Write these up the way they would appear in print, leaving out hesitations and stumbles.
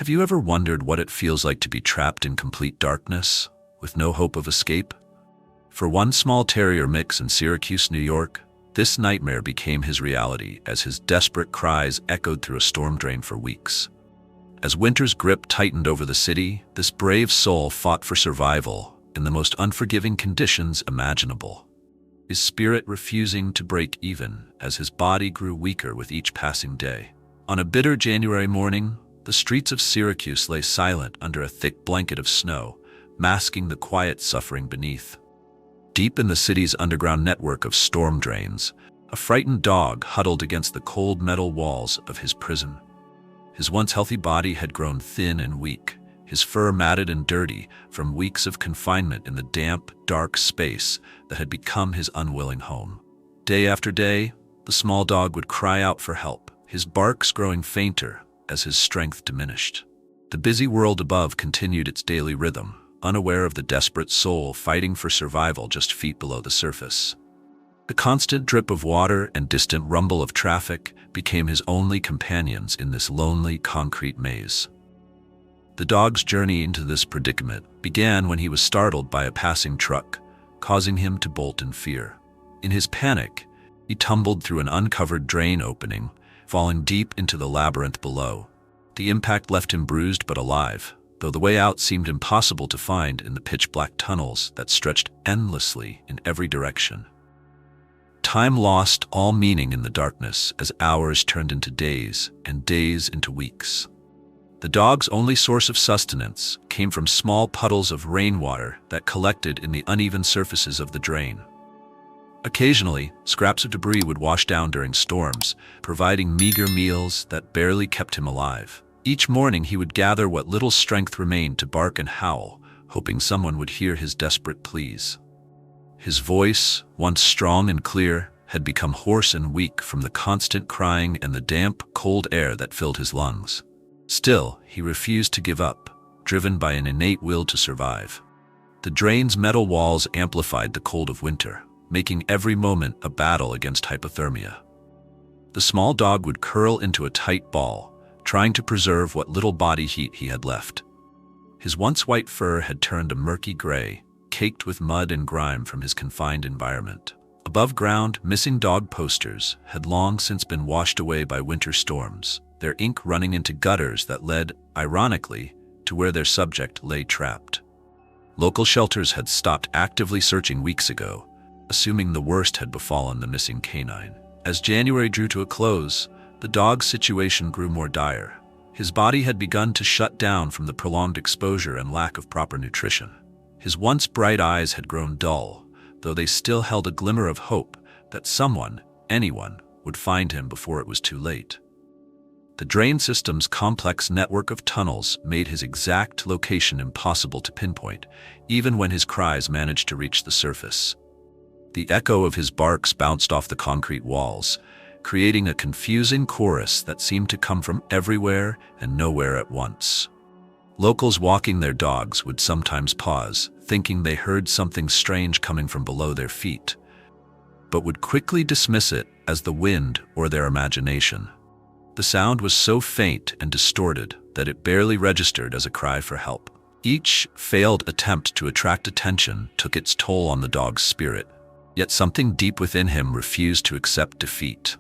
Have you ever wondered what it feels like to be trapped in complete darkness, with no hope of escape? For one small terrier mix in Syracuse, New York, this nightmare became his reality as his desperate cries echoed through a storm drain for weeks. As winter's grip tightened over the city, this brave soul fought for survival in the most unforgiving conditions imaginable, his spirit refusing to break even as his body grew weaker with each passing day. On a bitter January morning, the streets of Syracuse lay silent under a thick blanket of snow, masking the quiet suffering beneath. Deep in the city's underground network of storm drains, a frightened dog huddled against the cold metal walls of his prison. His once healthy body had grown thin and weak, his fur matted and dirty from weeks of confinement in the damp, dark space that had become his unwilling home. Day after day, the small dog would cry out for help, his barks growing fainter as his strength diminished. The busy world above continued its daily rhythm, unaware of the desperate soul fighting for survival just feet below the surface. The constant drip of water and distant rumble of traffic became his only companions in this lonely concrete maze. The dog's journey into this predicament began when he was startled by a passing truck, causing him to bolt in fear. In his panic, he tumbled through an uncovered drain opening, falling deep into the labyrinth below. The impact left him bruised but alive, though the way out seemed impossible to find in the pitch-black tunnels that stretched endlessly in every direction. Time lost all meaning in the darkness as hours turned into days and days into weeks. The dog's only source of sustenance came from small puddles of rainwater that collected in the uneven surfaces of the drain. Occasionally, scraps of debris would wash down during storms, providing meager meals that barely kept him alive. Each morning he would gather what little strength remained to bark and howl, hoping someone would hear his desperate pleas. His voice, once strong and clear, had become hoarse and weak from the constant crying and the damp, cold air that filled his lungs. Still, he refused to give up, driven by an innate will to survive. The drain's metal walls amplified the cold of winter, making every moment a battle against hypothermia. The small dog would curl into a tight ball, trying to preserve what little body heat he had left. His once white fur had turned a murky gray, caked with mud and grime from his confined environment. Above ground, missing dog posters had long since been washed away by winter storms, their ink running into gutters that led, ironically, to where their subject lay trapped. Local shelters had stopped actively searching weeks ago, assuming the worst had befallen the missing canine. As January drew to a close, the dog's situation grew more dire. His body had begun to shut down from the prolonged exposure and lack of proper nutrition. His once bright eyes had grown dull, though they still held a glimmer of hope that someone, anyone, would find him before it was too late. The drain system's complex network of tunnels made his exact location impossible to pinpoint, even when his cries managed to reach the surface. The echo of his barks bounced off the concrete walls, creating a confusing chorus that seemed to come from everywhere and nowhere at once. Locals walking their dogs would sometimes pause, thinking they heard something strange coming from below their feet, but would quickly dismiss it as the wind or their imagination. The sound was so faint and distorted that it barely registered as a cry for help. Each failed attempt to attract attention took its toll on the dog's spirit, yet something deep within him refused to accept defeat.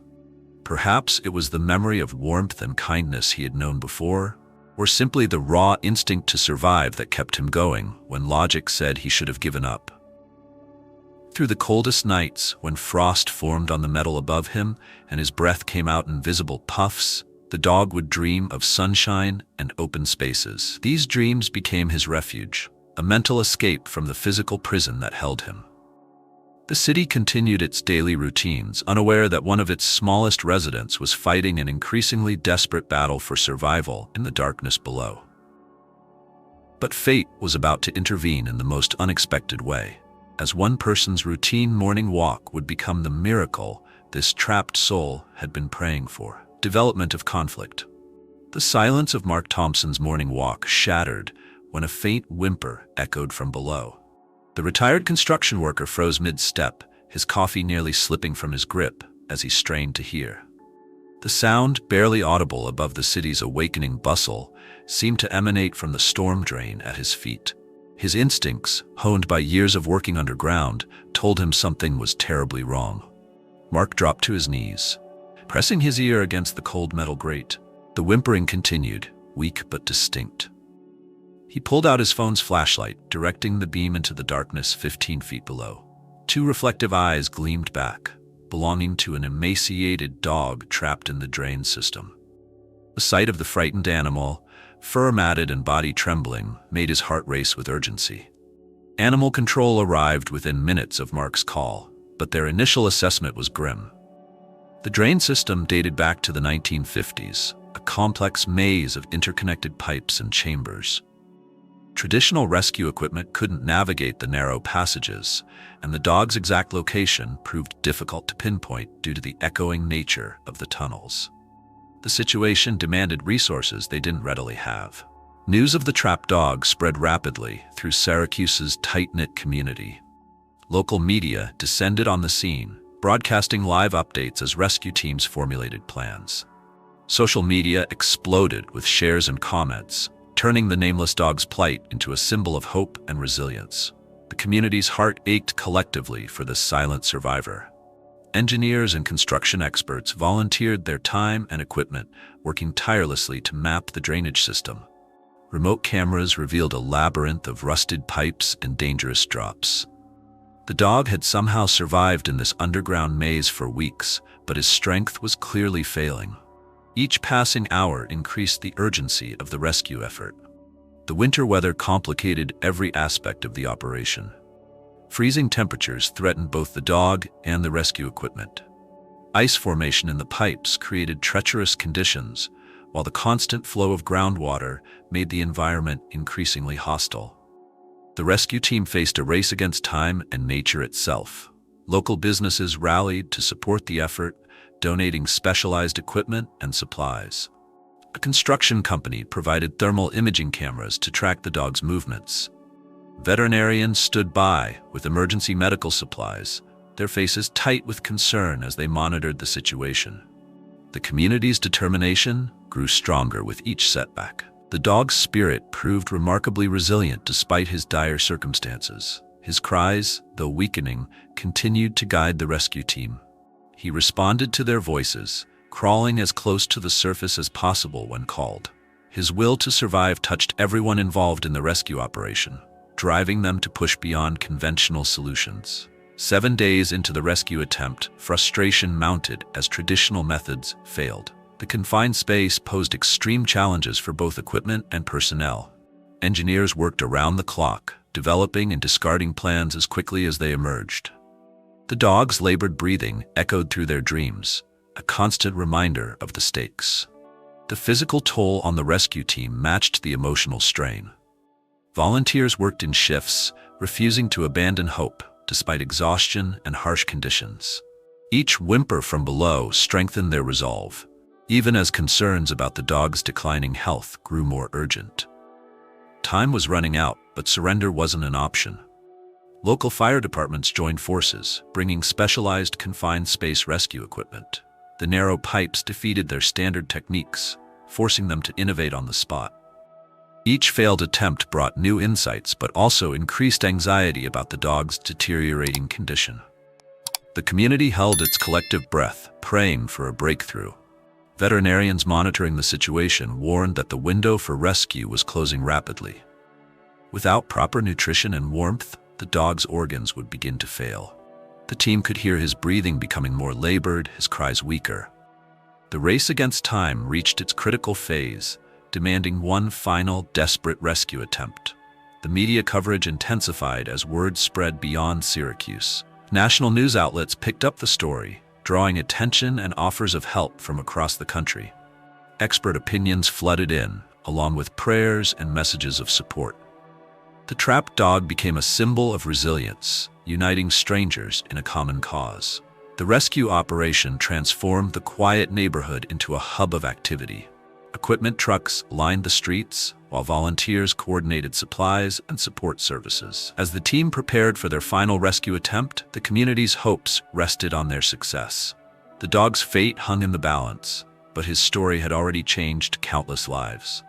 Perhaps it was the memory of warmth and kindness he had known before, or simply the raw instinct to survive that kept him going when logic said he should have given up. Through the coldest nights, when frost formed on the metal above him and his breath came out in visible puffs, the dog would dream of sunshine and open spaces. These dreams became his refuge, a mental escape from the physical prison that held him. The city continued its daily routines, unaware that one of its smallest residents was fighting an increasingly desperate battle for survival in the darkness below. But fate was about to intervene in the most unexpected way, as one person's routine morning walk would become the miracle this trapped soul had been praying for. Development of conflict. The silence of Mark Thompson's morning walk shattered when a faint whimper echoed from below. The retired construction worker froze mid-step, his coffee nearly slipping from his grip as he strained to hear. The sound, barely audible above the city's awakening bustle, seemed to emanate from the storm drain at his feet. His instincts, honed by years of working underground, told him something was terribly wrong. Mark dropped to his knees, pressing his ear against the cold metal grate. The whimpering continued, weak but distinct. He pulled out his phone's flashlight, directing the beam into the darkness 15 feet below. Two reflective eyes gleamed back, belonging to an emaciated dog trapped in the drain system. The sight of the frightened animal, fur matted and body trembling, made his heart race with urgency. Animal control arrived within minutes of Mark's call, but their initial assessment was grim. The drain system dated back to the 1950s, a complex maze of interconnected pipes and chambers. Traditional rescue equipment couldn't navigate the narrow passages, and the dog's exact location proved difficult to pinpoint due to the echoing nature of the tunnels. The situation demanded resources they didn't readily have. News of the trapped dog spread rapidly through Syracuse's tight-knit community. Local media descended on the scene, broadcasting live updates as rescue teams formulated plans. Social media exploded with shares and comments, turning the nameless dog's plight into a symbol of hope and resilience. The community's heart ached collectively for this silent survivor. Engineers and construction experts volunteered their time and equipment, working tirelessly to map the drainage system. Remote cameras revealed a labyrinth of rusted pipes and dangerous drops. The dog had somehow survived in this underground maze for weeks, but his strength was clearly failing. Each passing hour increased the urgency of the rescue effort. The winter weather complicated every aspect of the operation. Freezing temperatures threatened both the dog and the rescue equipment. Ice formation in the pipes created treacherous conditions, while the constant flow of groundwater made the environment increasingly hostile. The rescue team faced a race against time and nature itself. Local businesses rallied to support the effort, donating specialized equipment and supplies. A construction company provided thermal imaging cameras to track the dog's movements. Veterinarians stood by with emergency medical supplies, their faces tight with concern as they monitored the situation. The community's determination grew stronger with each setback. The dog's spirit proved remarkably resilient despite his dire circumstances. His cries, though weakening, continued to guide the rescue team. He responded to their voices, crawling as close to the surface as possible when called. His will to survive touched everyone involved in the rescue operation, driving them to push beyond conventional solutions. 7 days into the rescue attempt, frustration mounted as traditional methods failed. The confined space posed extreme challenges for both equipment and personnel. Engineers worked around the clock, developing and discarding plans as quickly as they emerged. The dog's labored breathing echoed through their dreams, a constant reminder of the stakes. The physical toll on the rescue team matched the emotional strain. Volunteers worked in shifts, refusing to abandon hope despite exhaustion and harsh conditions. Each whimper from below strengthened their resolve, even as concerns about the dog's declining health grew more urgent. Time was running out, but surrender wasn't an option. Local fire departments joined forces, bringing specialized confined space rescue equipment. The narrow pipes defeated their standard techniques, forcing them to innovate on the spot. Each failed attempt brought new insights, but also increased anxiety about the dog's deteriorating condition. The community held its collective breath, praying for a breakthrough. Veterinarians monitoring the situation warned that the window for rescue was closing rapidly. Without proper nutrition and warmth, the dog's organs would begin to fail. The team could hear his breathing becoming more labored, his cries weaker. The race against time reached its critical phase, demanding one final, desperate rescue attempt. The media coverage intensified as word spread beyond Syracuse. National news outlets picked up the story, drawing attention and offers of help from across the country. Expert opinions flooded in, along with prayers and messages of support. The trapped dog became a symbol of resilience, uniting strangers in a common cause. The rescue operation transformed the quiet neighborhood into a hub of activity. Equipment trucks lined the streets, while volunteers coordinated supplies and support services. As the team prepared for their final rescue attempt, the community's hopes rested on their success. The dog's fate hung in the balance, but his story had already changed countless lives.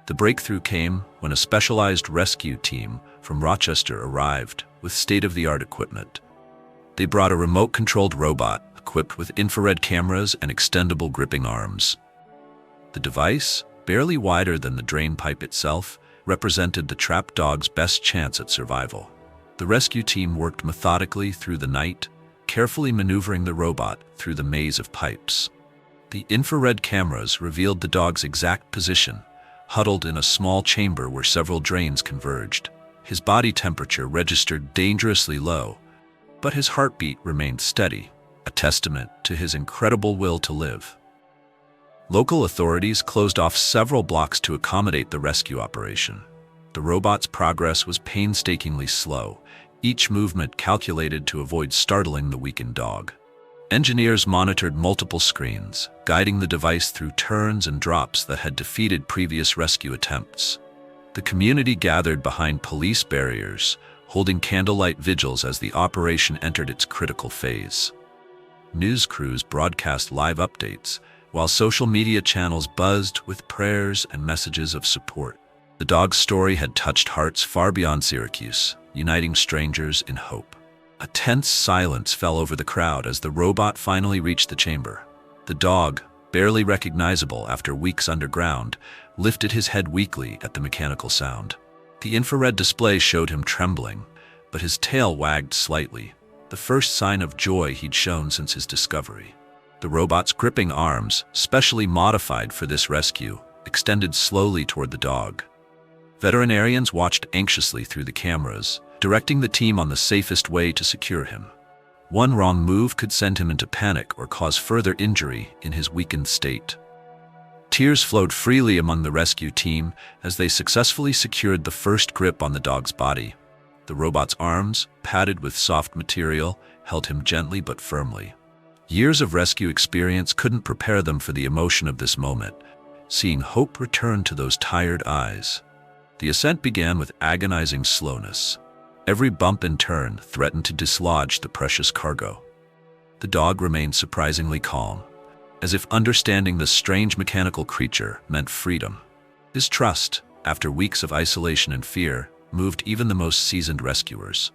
The breakthrough came when a specialized rescue team from Rochester arrived with state-of-the-art equipment. They brought a remote-controlled robot equipped with infrared cameras and extendable gripping arms. The device, barely wider than the drain pipe itself, represented the trapped dog's best chance at survival. The rescue team worked methodically through the night, carefully maneuvering the robot through the maze of pipes. The infrared cameras revealed the dog's exact position, huddled in a small chamber where several drains converged. His body temperature registered dangerously low, but his heartbeat remained steady, a testament to his incredible will to live. Local authorities closed off several blocks to accommodate the rescue operation. The robot's progress was painstakingly slow, each movement calculated to avoid startling the weakened dog. Engineers monitored multiple screens, guiding the device through turns and drops that had defeated previous rescue attempts. The community gathered behind police barriers, holding candlelight vigils as the operation entered its critical phase. News crews broadcast live updates, while social media channels buzzed with prayers and messages of support. The dog's story had touched hearts far beyond Syracuse, uniting strangers in hope. A tense silence fell over the crowd as the robot finally reached the chamber. The dog, barely recognizable after weeks underground, lifted his head weakly at the mechanical sound. The infrared display showed him trembling, but his tail wagged slightly, the first sign of joy he'd shown since his discovery. The robot's gripping arms, specially modified for this rescue, extended slowly toward the dog. Veterinarians watched anxiously through the cameras, directing the team on the safest way to secure him. One wrong move could send him into panic or cause further injury in his weakened state. Tears flowed freely among the rescue team as they successfully secured the first grip on the dog's body. The robot's arms, padded with soft material, held him gently but firmly. Years of rescue experience couldn't prepare them for the emotion of this moment, seeing hope return to those tired eyes. The ascent began with agonizing slowness. Every bump and turn threatened to dislodge the precious cargo. The dog remained surprisingly calm, as if understanding the strange mechanical creature meant freedom. His trust, after weeks of isolation and fear, moved even the most seasoned rescuers.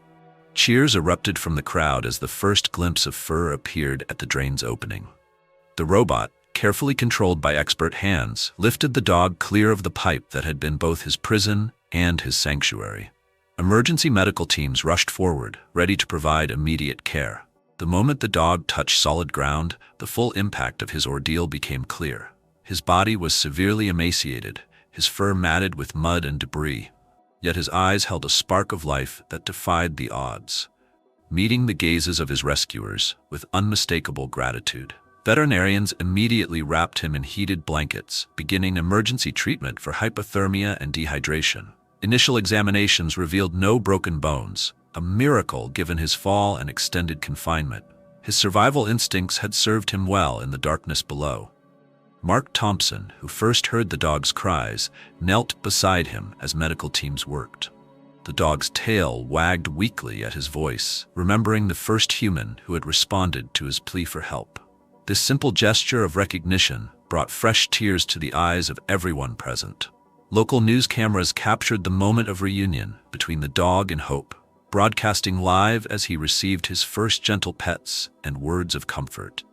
Cheers erupted from the crowd as the first glimpse of fur appeared at the drain's opening. The robot, carefully controlled by expert hands, lifted the dog clear of the pipe that had been both his prison and his sanctuary. Emergency medical teams rushed forward, ready to provide immediate care. The moment the dog touched solid ground, the full impact of his ordeal became clear. His body was severely emaciated, his fur matted with mud and debris. Yet his eyes held a spark of life that defied the odds. Meeting the gazes of his rescuers with unmistakable gratitude, veterinarians immediately wrapped him in heated blankets, beginning emergency treatment for hypothermia and dehydration. Initial examinations revealed no broken bones, a miracle given his fall and extended confinement. His survival instincts had served him well in the darkness below. Mark Thompson, who first heard the dog's cries, knelt beside him as medical teams worked. The dog's tail wagged weakly at his voice, remembering the first human who had responded to his plea for help. This simple gesture of recognition brought fresh tears to the eyes of everyone present. Local news cameras captured the moment of reunion between the dog and Hope, broadcasting live as he received his first gentle pets and words of comfort.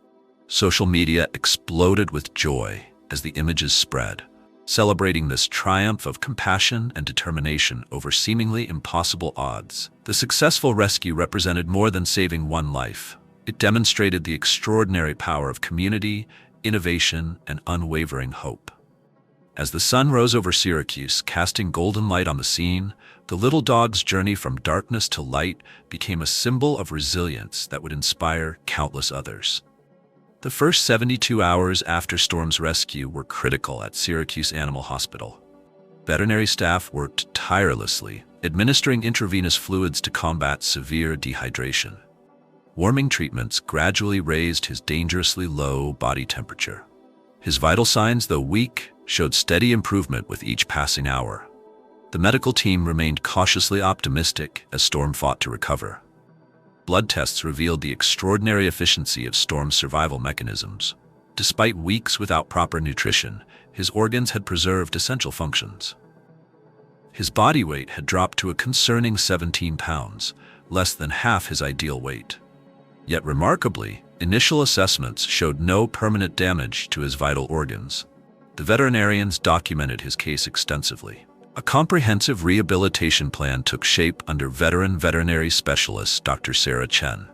Social media exploded with joy as the images spread, celebrating this triumph of compassion and determination over seemingly impossible odds. The successful rescue represented more than saving one life. It demonstrated the extraordinary power of community, innovation, and unwavering hope. As the sun rose over Syracuse, casting golden light on the scene, the little dog's journey from darkness to light became a symbol of resilience that would inspire countless others. The first 72 hours after Storm's rescue were critical at Syracuse Animal Hospital. Veterinary staff worked tirelessly, administering intravenous fluids to combat severe dehydration. Warming treatments gradually raised his dangerously low body temperature. His vital signs, though weak, showed steady improvement with each passing hour. The medical team remained cautiously optimistic as Storm fought to recover. Blood tests revealed the extraordinary efficiency of Storm's survival mechanisms. Despite weeks without proper nutrition, his organs had preserved essential functions. His body weight had dropped to a concerning 17 pounds, less than half his ideal weight. Yet remarkably, initial assessments showed no permanent damage to his vital organs. The veterinarians documented his case extensively. A comprehensive rehabilitation plan took shape under veteran veterinary specialist Dr. Sarah Chen.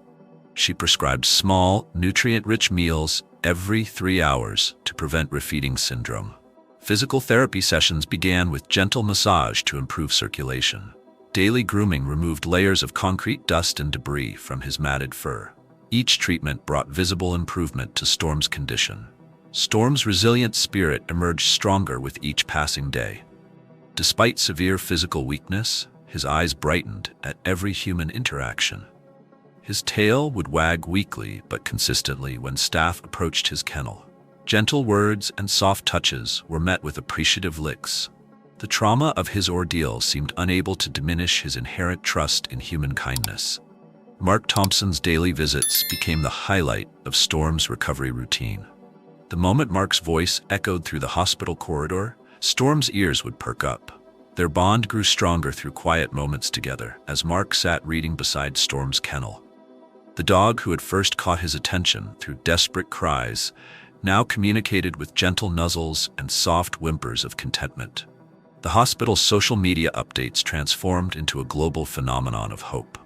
She prescribed small, nutrient-rich meals every 3 hours to prevent refeeding syndrome. Physical therapy sessions began with gentle massage to improve circulation. Daily grooming removed layers of concrete dust and debris from his matted fur. Each treatment brought visible improvement to Storm's condition. Storm's resilient spirit emerged stronger with each passing day. Despite severe physical weakness, his eyes brightened at every human interaction. His tail would wag weakly but consistently when staff approached his kennel. Gentle words and soft touches were met with appreciative licks. The trauma of his ordeal seemed unable to diminish his inherent trust in human kindness. Mark Thompson's daily visits became the highlight of Storm's recovery routine. The moment Mark's voice echoed through the hospital corridor, Storm's ears would perk up. Their bond grew stronger through quiet moments together as Mark sat reading beside Storm's kennel. The dog who had first caught his attention through desperate cries now communicated with gentle nuzzles and soft whimpers of contentment. The hospital's social media updates transformed into a global phenomenon of hope.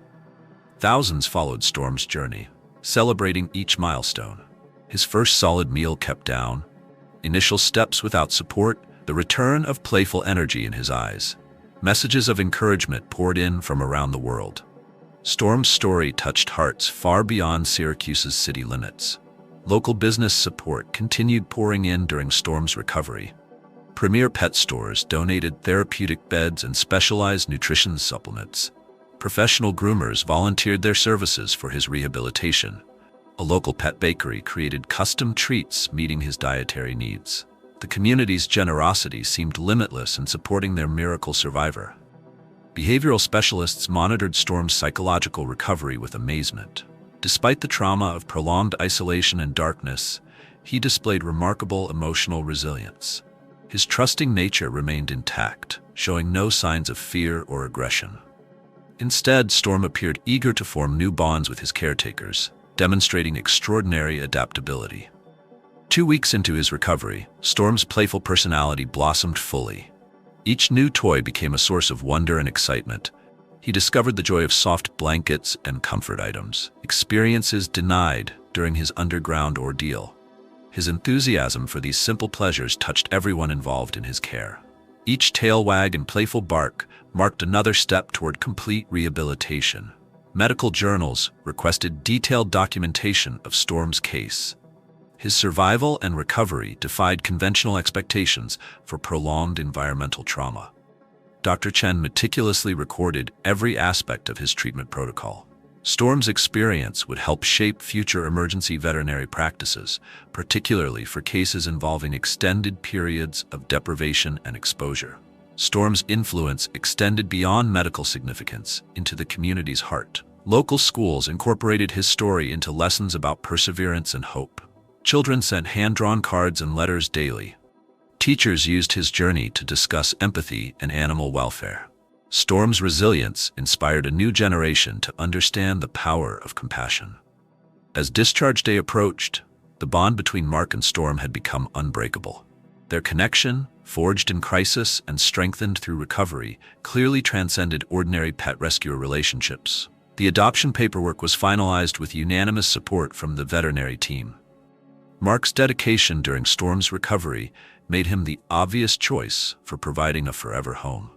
Thousands followed Storm's journey, celebrating each milestone. His first solid meal kept down, initial steps without support, the return of playful energy in his eyes. Messages of encouragement poured in from around the world. Storm's story touched hearts far beyond Syracuse's city limits. Local business support continued pouring in during Storm's recovery. Premier pet stores donated therapeutic beds and specialized nutrition supplements. Professional groomers volunteered their services for his rehabilitation. A local pet bakery created custom treats meeting his dietary needs. The community's generosity seemed limitless in supporting their miracle survivor. Behavioral specialists monitored Storm's psychological recovery with amazement. Despite the trauma of prolonged isolation and darkness, he displayed remarkable emotional resilience. His trusting nature remained intact, showing no signs of fear or aggression. Instead, Storm appeared eager to form new bonds with his caretakers, demonstrating extraordinary adaptability. 2 weeks into his recovery, Storm's playful personality blossomed fully. Each new toy became a source of wonder and excitement. He discovered the joy of soft blankets and comfort items, experiences denied during his underground ordeal. His enthusiasm for these simple pleasures touched everyone involved in his care. Each tail wag and playful bark marked another step toward complete rehabilitation. Medical journals requested detailed documentation of Storm's case. His survival and recovery defied conventional expectations for prolonged environmental trauma. Dr. Chen meticulously recorded every aspect of his treatment protocol. Storm's experience would help shape future emergency veterinary practices, particularly for cases involving extended periods of deprivation and exposure. Storm's influence extended beyond medical significance into the community's heart. Local schools incorporated his story into lessons about perseverance and hope. Children sent hand-drawn cards and letters daily. Teachers used his journey to discuss empathy and animal welfare. Storm's resilience inspired a new generation to understand the power of compassion. As discharge day approached, the bond between Mark and Storm had become unbreakable. Their connection, forged in crisis and strengthened through recovery, clearly transcended ordinary pet rescuer relationships. The adoption paperwork was finalized with unanimous support from the veterinary team. Mark's dedication during Storm's recovery made him the obvious choice for providing a forever home.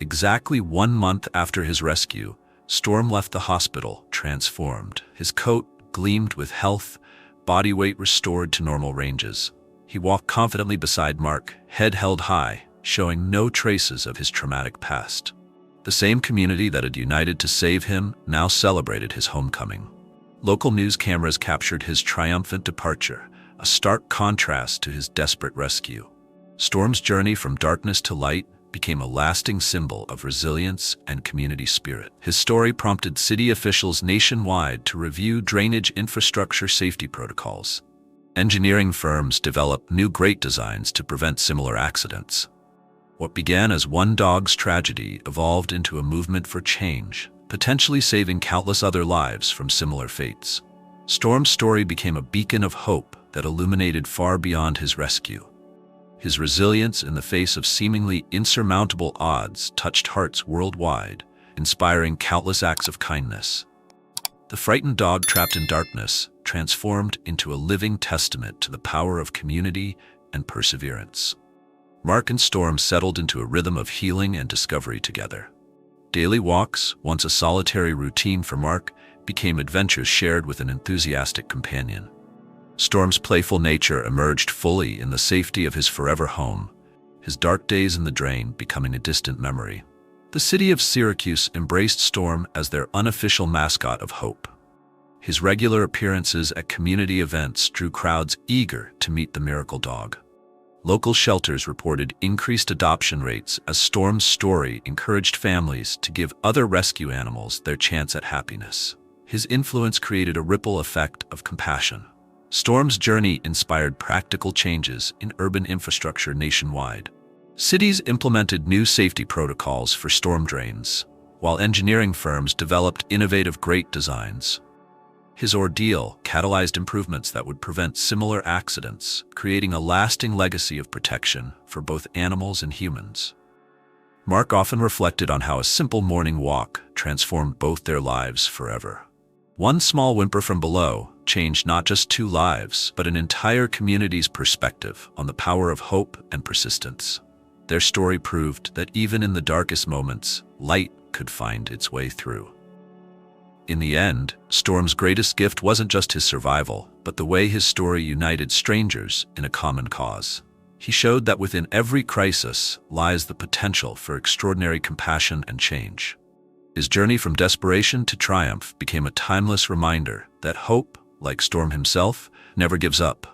Exactly 1 month after his rescue, Storm left the hospital transformed. His coat gleamed with health, body weight restored to normal ranges. He walked confidently beside Mark, head held high, showing no traces of his traumatic past. The same community that had united to save him now celebrated his homecoming. Local news cameras captured his triumphant departure, a stark contrast to his desperate rescue. Storm's journey from darkness to light became a lasting symbol of resilience and community spirit. His story prompted city officials nationwide to review drainage infrastructure safety protocols. Engineering firms developed new great designs to prevent similar accidents. What began as one dog's tragedy evolved into a movement for change, potentially saving countless other lives from similar fates. Storm's story became a beacon of hope that illuminated far beyond his rescue. His resilience in the face of seemingly insurmountable odds touched hearts worldwide, inspiring countless acts of kindness. The frightened dog trapped in darkness transformed into a living testament to the power of community and perseverance. Mark and Storm settled into a rhythm of healing and discovery together. Daily walks, once a solitary routine for Mark, became adventures shared with an enthusiastic companion. Storm's playful nature emerged fully in the safety of his forever home, his dark days in the drain becoming a distant memory. The city of Syracuse embraced Storm as their unofficial mascot of hope. His regular appearances at community events drew crowds eager to meet the miracle dog. Local shelters reported increased adoption rates as Storm's story encouraged families to give other rescue animals their chance at happiness. His influence created a ripple effect of compassion. Storm's journey inspired practical changes in urban infrastructure nationwide. Cities implemented new safety protocols for storm drains, while engineering firms developed innovative grate designs. His ordeal catalyzed improvements that would prevent similar accidents, creating a lasting legacy of protection for both animals and humans. Mark often reflected on how a simple morning walk transformed both their lives forever. One small whimper from below changed not just two lives, but an entire community's perspective on the power of hope and persistence. Their story proved that even in the darkest moments, light could find its way through. In the end, Storm's greatest gift wasn't just his survival, but the way his story united strangers in a common cause. He showed that within every crisis lies the potential for extraordinary compassion and change. His journey from desperation to triumph became a timeless reminder that hope, like Storm himself, never gives up.